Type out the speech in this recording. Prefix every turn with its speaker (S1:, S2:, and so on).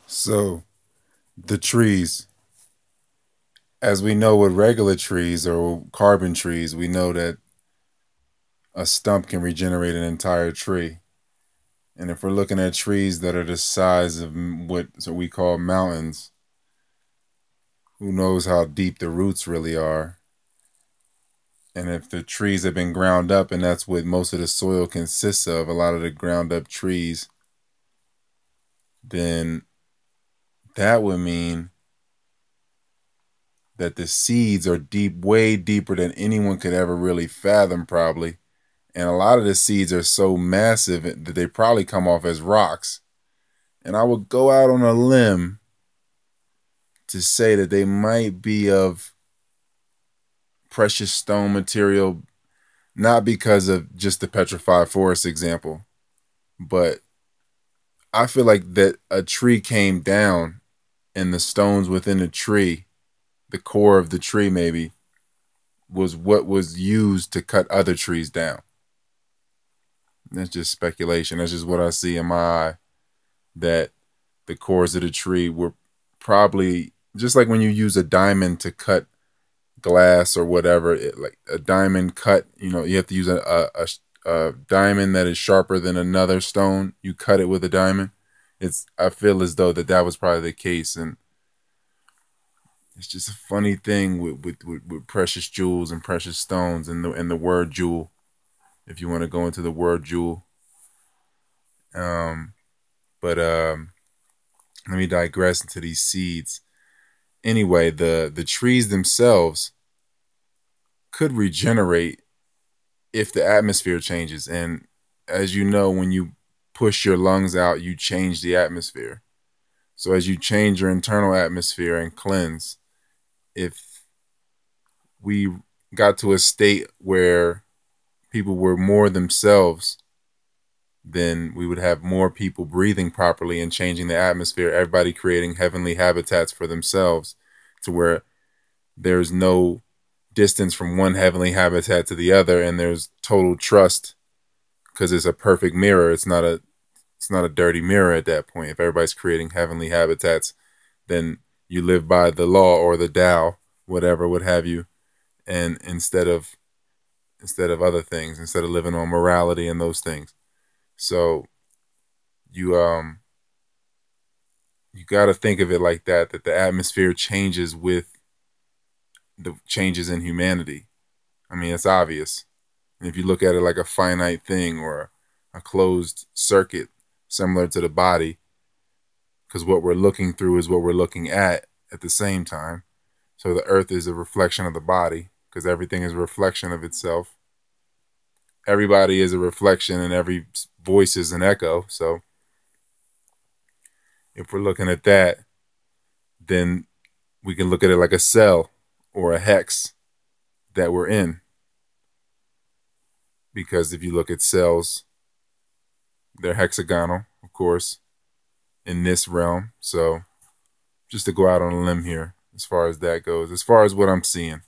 S1: So the trees, as we know with regular trees or carbon trees, we know that a stump can regenerate an entire tree. And if we're looking at trees that are the size of what we call mountains, who knows how deep the roots really are? And if the trees have been ground up, and that's what most of the soil consists of, a lot of the ground up trees, then that would mean that the seeds are deep, way deeper than anyone could ever really fathom, probably. And a lot of the seeds are so massive that they probably come off as rocks. And I would go out on a limb to say that they might be of precious stone material, not because of just the petrified forest example, but I feel like that a tree came down and the stones within the tree, the core of the tree maybe, was what was used to cut other trees down. That's just speculation. That's just what I see in my eye, that the cores of the tree were probably just like when you use a diamond to cut glass or whatever, like a diamond cut, you have to use a diamond that is sharper than another stone. You cut it with a diamond. I feel as though that was probably the case. And it's just a funny thing with precious jewels and precious stones and the word jewel, if you want to go into the word jewel. But let me digress into these seeds. Anyway, the trees themselves could regenerate if the atmosphere changes. And as you know, when you push your lungs out, you change the atmosphere. So as you change your internal atmosphere and cleanse, if we got to a state where people were more themselves, then we would have more people breathing properly and changing the atmosphere, everybody creating heavenly habitats for themselves, to where there's no distance from one heavenly habitat to the other, and there's total trust because it's a perfect mirror. It's not a dirty mirror at that point. If everybody's creating heavenly habitats, then you live by the law or the Tao, whatever, what have you, and instead of other things, instead of living on morality and those things. So you got to think of it like that the atmosphere changes with the changes in humanity. I mean, it's obvious. And if you look at it like a finite thing or a closed circuit, similar to the body, because what we're looking through is what we're looking at the same time. So the earth is a reflection of the body, because everything is a reflection of itself. Everybody is a reflection and every voice is an echo. So if we're looking at that, then we can look at it like a cell or a hex that we're in. Because if you look at cells, they're hexagonal, of course, in this realm. So just to go out on a limb here, as far as that goes, as far as what I'm seeing.